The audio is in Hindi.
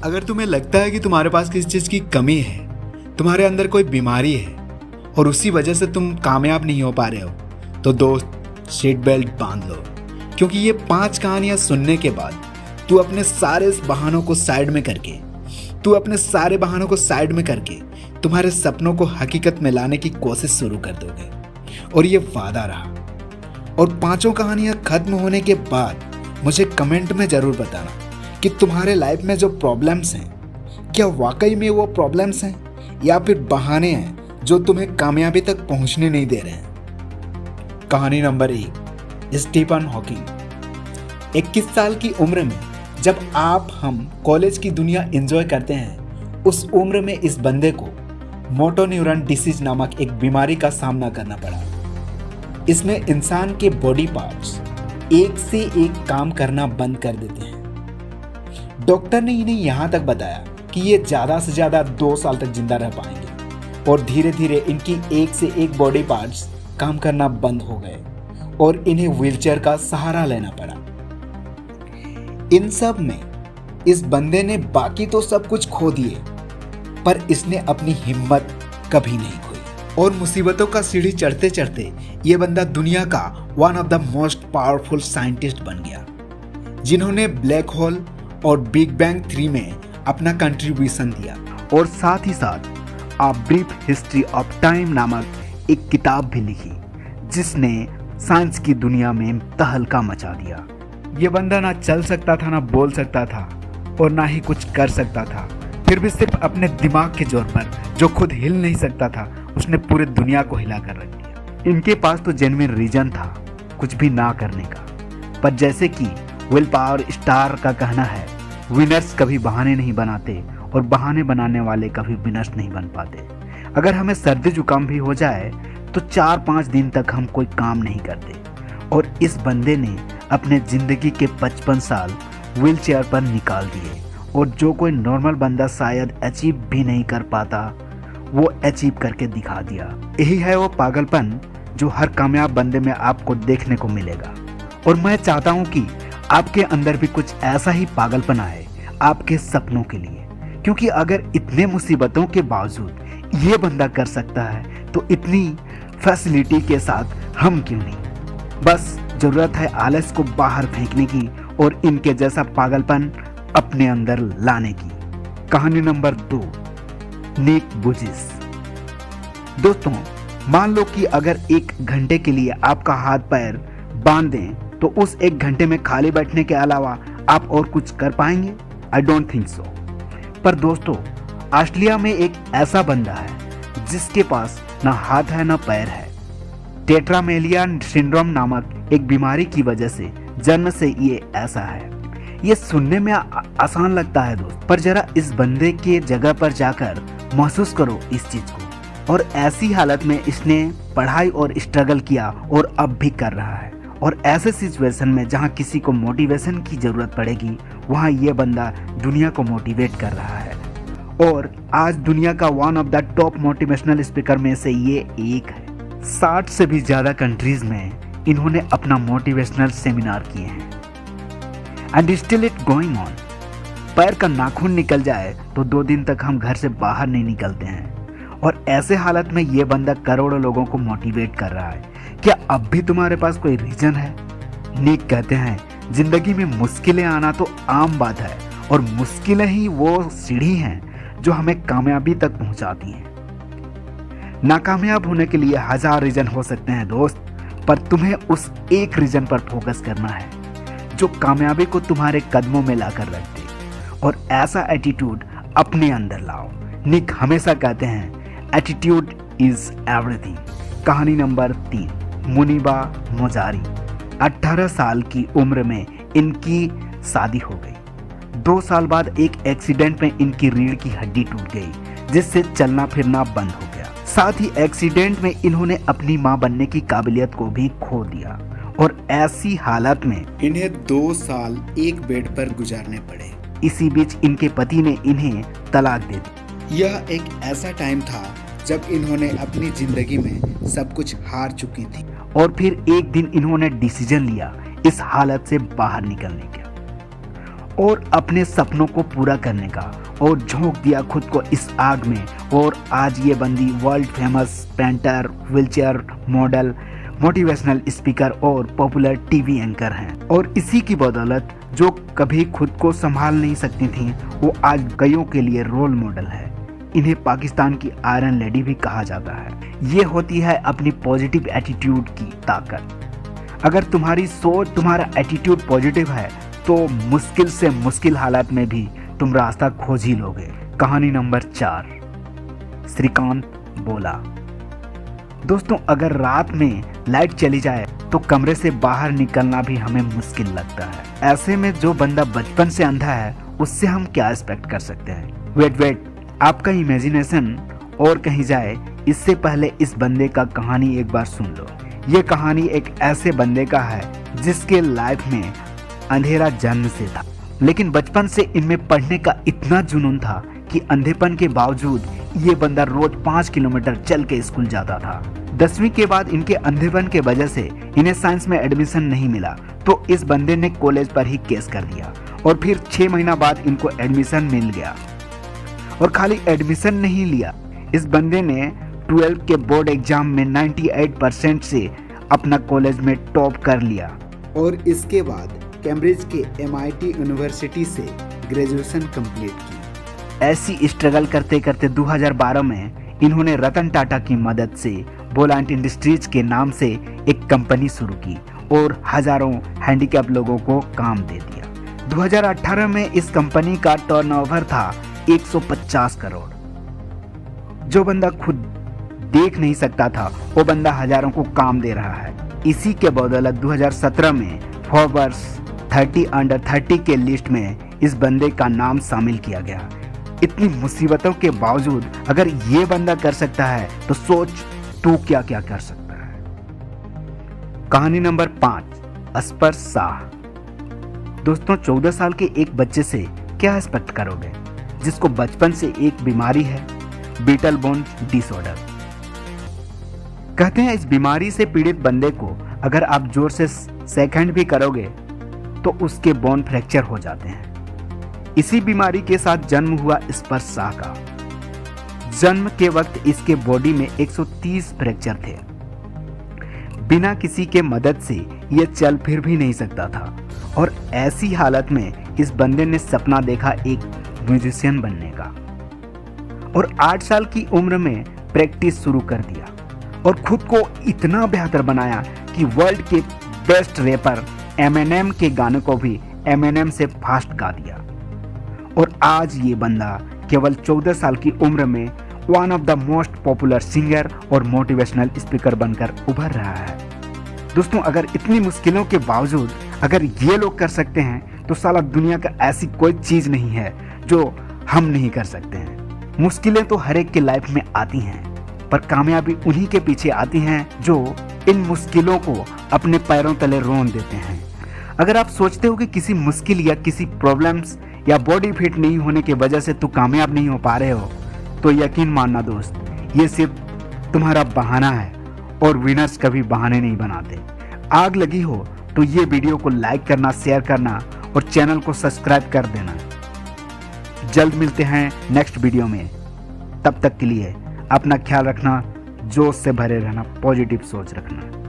अगर तुम्हें लगता है कि तुम्हारे पास किसी चीज़ की कमी है, तुम्हारे अंदर कोई बीमारी है और उसी वजह से तुम कामयाब नहीं हो पा रहे हो, तो दोस्त सीट बेल्ट बांध लो, क्योंकि ये 5 कहानियां सुनने के बाद तू अपने सारे बहानों को साइड में करके तुम्हारे सपनों को हकीकत में लाने की कोशिश शुरू कर दोगे। और ये वादा रहा। और 5 कहानियां खत्म होने के बाद मुझे कमेंट में ज़रूर बताना कि तुम्हारे लाइफ में जो प्रॉब्लम्स हैं, क्या वाकई में वो प्रॉब्लम्स हैं या फिर बहाने हैं जो तुम्हें कामयाबी तक पहुंचने नहीं दे रहे हैं। कहानी नंबर 1, स्टीफन हॉकिंग। 21 साल की उम्र में जब हम कॉलेज की दुनिया एंजॉय करते हैं, उस उम्र में इस बंदे को मोटो न्यूरॉन डिसीज नामक एक बीमारी का सामना करना पड़ा। इसमें इंसान के बॉडी पार्ट्स एक से एक काम करना बंद कर देते हैं। डॉक्टर ने इन्हें यहाँ तक बताया कि ये ज़्यादा से ज़्यादा 2 साल तक जिंदा रह पाएंगे। और धीरे धीरे इनकी एक से एक बॉडी पार्ट्स काम करना बंद हो गए और इन्हें व्हीलचेयर का सहारा लेना पड़ा। इन सब में इस बंदे ने बाकी तो सब कुछ खो दिए, पर इसने अपनी हिम्मत कभी नहीं खोई। और मुसीबतों का सीढ़ी चढ़ते चढ़ते ये बंदा दुनिया का one of the most powerful scientist बन गया, जिन्होंने ब्लैक होल और बिग बैंग 3 में अपना कंट्रीब्यूशन दिया। और साथ ही साथ a brief history of time नामक एक किताब भी लिखी, जिसने साइंस की दुनिया में तहलका मचा दिया। ये बंदा ना चल सकता था, ना बोल सकता था और ना ही कुछ कर सकता था, फिर भी सिर्फ अपने दिमाग के जोर पर, जो खुद हिल नहीं सकता था, उसने पूरे दुनिया को हिला कर रख दिया। इनके पास तो जेन्युइन रीजन था कुछ भी ना करने का, पर जैसे कि विल पावर स्टार का कहना है, विनर्स कभी बहाने नहीं बनाते और बहाने बनाने वाले कभी विनर्स नहीं बन पाते। अगर हमें सर्दी जुकाम भी हो जाए तो 4-5 दिन तक हम कोई काम नहीं करते। और इस बंदे ने अपने ज़िंदगी के 55 साल व्हील चेयर पर निकाल दिए, और जो कोई नॉर्मल बंदा शायद अचीव भी नहीं कर पाता, वो अचीव करके दिखा दिया। यही है वो पागलपन जो हर कामयाब बंदे में आपको देखने को मिलेगा। और मैं चाहता हूँ कि आपके अंदर भी कुछ ऐसा ही पागलपन आए आपके सपनों के लिए, क्योंकि अगर इतने मुसीबतों के बावजूद ये बंदा कर सकता है तो इतनी फैसिलिटी के साथ हम क्यों नहीं। बस जरूरत है आलस को बाहर फेंकने की और इनके जैसा पागलपन अपने अंदर लाने की। कहानी नंबर 2, निक वुइचिच। दोस्तों, मान लो कि अगर 1 घंटे के लिए आपका हाथ पैर बांध दें तो उस 1 घंटे में खाली बैठने के अलावा आप और कुछ कर पाएंगे? I don't think so. पर दोस्तों, ऑस्ट्रेलिया में एक ऐसा बंदा है जिसके पास ना हाथ है ना पैर है। टेट्रामेलिया सिंड्रोम नामक एक बीमारी की वजह से जन्म से ये ऐसा है। ये सुनने में आसान लगता है दोस्त, पर जरा इस बंदे के जगह पर जाकर महसूस करो इस चीज को। और ऐसी हालत में इसने पढ़ाई और स्ट्रगल किया और अब भी कर रहा है। और ऐसे सिचुएशन में जहाँ किसी को मोटिवेशन की ज़रूरत पड़ेगी, वहाँ ये बंदा दुनिया को मोटिवेट कर रहा है। और आज दुनिया का one of the top motivational speaker में से ये एक है। 60 से भी ज़्यादा कंट्रीज में इन्होंने अपना मोटिवेशनल सेमिनार किए हैं। And still it going on. पैर का नाखून निकल जाए तो 2 दिन तक हम घर से बाहर नहीं निकलते हैं। और ऐसे हालत में ये बंदा करोड़ों लोगों को मोटिवेट कर रहा है। क्या अब भी तुम्हारे पास कोई रीजन है? निक कहते हैं, जिंदगी में मुश्किलें आना तो आम बात है, और मुश्किलें ही वो सीढ़ी हैं जो हमें कामयाबी तक पहुंचाती हैं। नाकामयाब होने के लिए 1000 रीजन हो सकते हैं दोस्त, पर तुम्हें उस एक रीजन पर फोकस करना है जो कामयाबी को तुम्हारे कदमों में लाकर रख दे। और ऐसा एटीट्यूड अपने अंदर लाओ। निक हमेशा कहते हैं, एटीट्यूड इज एवरीथिंग। कहानी नंबर 3, मुनीबा मोजारी। 18 साल की उम्र में इनकी शादी हो गई। 2 साल बाद एक एक्सीडेंट में इनकी रीढ़ की हड्डी टूट गई, जिससे चलना फिरना बंद हो गया। साथ ही एक्सीडेंट में इन्होंने अपनी मां बनने की काबिलियत को भी खो दिया। और ऐसी हालत में इन्हें 2 साल एक बेड पर गुजारने पड़े। इसी बीच इनके पति ने इन्हें तलाक दे दी। यह एक ऐसा टाइम था जब इन्होंने अपनी जिंदगी में सब कुछ हार चुकी थी। और फिर एक दिन इन्होंने डिसीजन लिया इस हालत से बाहर निकलने का। और अपने सपनों को पूरा करने का, और झोंक दिया खुद को इस आग में। और आज ये बंदी world famous painter, wheelchair model, motivational speaker और पॉपुलर टीवी एंकर हैं। और इसी की बदौलत जो कभी खुद को संभाल नहीं सकती थी, वो आज कईयों के लिए रोल मॉडल है। इन्हें पाकिस्तान की आयरन लेडी भी कहा जाता है। ये होती है अपनी पॉजिटिव एटीट्यूड की ताकत। अगर तुम्हारी सोच, तुम्हारा एटीट्यूड पॉजिटिव है तो मुश्किल से मुश्किल हालात में भी तुम रास्ता खोज ही लोगे। कहानी नंबर 4, श्रीकांत बोला। दोस्तों, अगर रात में लाइट चली जाए तो कमरे से बाहर निकलना भी हमें मुश्किल लगता है। ऐसे में जो बंदा बचपन से अंधा है उससे हम क्या एक्सपेक्ट कर सकते हैं। वेट, आपका इमेजिनेशन और कहीं जाए इससे पहले इस बंदे का कहानी एक बार सुन लो। ये कहानी एक ऐसे बंदे का है जिसके लाइफ में अंधेरा जन्म से था, लेकिन बचपन से इनमें पढ़ने का इतना जुनून था कि अंधेपन के बावजूद ये बंदा रोज 5 किलोमीटर चल के स्कूल जाता था। 10वीं के बाद इनके अंधेपन के वजह से इन्हें साइंस में एडमिशन नहीं मिला, तो इस बंदे ने कॉलेज पर ही केस कर दिया और फिर 6 महीना बाद इनको एडमिशन मिल गया। और खाली एडमिशन नहीं लिया, इस बंदे ने 12 के बोर्ड एग्जाम में 98% से अपना कॉलेज में टॉप कर लिया और इसके बाद कैम्ब्रिज के MIT यूनिवर्सिटी से ग्रेजुएशन कंप्लीट की। ऐसी स्ट्रगल करते करते 2012 में इन्होंने रतन टाटा की मदद से बोलांट इंडस्ट्रीज के नाम से एक कंपनी शुरू की और हजारों हैंडीकैप लोगों को काम दे दिया। 2018 में इस कंपनी का टर्नओवर था 150 करोड़। जो बंदा खुद देख नहीं सकता था वो बंदा हजारों को काम दे रहा है। इसी के बदौलत 2017 में फोर्ब्स 30 अंडर 30 के लिस्ट में इस बंदे का नाम शामिल किया गया। इतनी मुसीबतों के बावजूद अगर ये बंदा कर सकता है तो सोच तू क्या क्या कर सकता है। कहानी नंबर 5, अस्पर शाह। दोस्तों, 14 साल के एक बच्चे से क्या एक्सपेक्ट करोगे जिसको बचपन से एक बीमारी है, बीटल बोन डिसऑर्डर। कहते हैं इस बीमारी से पीड़ित बंदे को अगर आप जोर से सेकंड भी करोगे तो उसके बोन फ्रैक्चर हो जाते हैं। इसी बीमारी के साथ जन्म हुआ अस्पर शाह का। जन्म के वक्त इसके बॉडी में 130 फ्रैक्चर थे। बिना किसी के मदद से यह चल फिर भी नहीं सकता था और ऐसी हालत में इस बंदे ने सपना देखा एक म्यूजिशियन बनने का और 8 साल की उम्र में प्रैक्टिस शुरू कर दिया और खुद को इतना बेहतर बनाया कि वर्ल्ड के बेस्ट रैपर एमिनेम के गाने को भी एमिनेम से फास्ट गा दिया। और आज ये बंदा केवल 14 साल की उम्र में one of the most popular singer और मोटिवेशनल स्पीकर बनकर उभर रहा है। दोस्तों, अगर इतनी मुश्किलों के बावजूद अगर ये लोग कर सकते हैं तो साला दुनिया का ऐसी कोई चीज नहीं है जो हम नहीं कर सकते हैं। मुश्किलें तो हर एक के लाइफ में आती हैं, पर कामयाबी उन्हीं के पीछे आती हैं जो इन मुश्किलों को अपने पैरों तले रोन देते हैं। अगर आप सोचते हो कि किसी मुश्किल या किसी प्रॉब्लम्स या बॉडी फिट नहीं होने की वजह से तू कामयाब नहीं हो पा रहे हो, तो यकीन मानना दोस्त, ये सिर्फ तुम्हारा बहाना है और विनर्स कभी बहाने नहीं बनाते। आग लगी हो तो ये वीडियो को लाइक करना, शेयर करना और चैनल को सब्सक्राइब कर देना। जल्द मिलते हैं नेक्स्ट वीडियो में। तब तक के लिए अपना ख्याल रखना, जोश से भरे रहना, पॉजिटिव सोच रखना।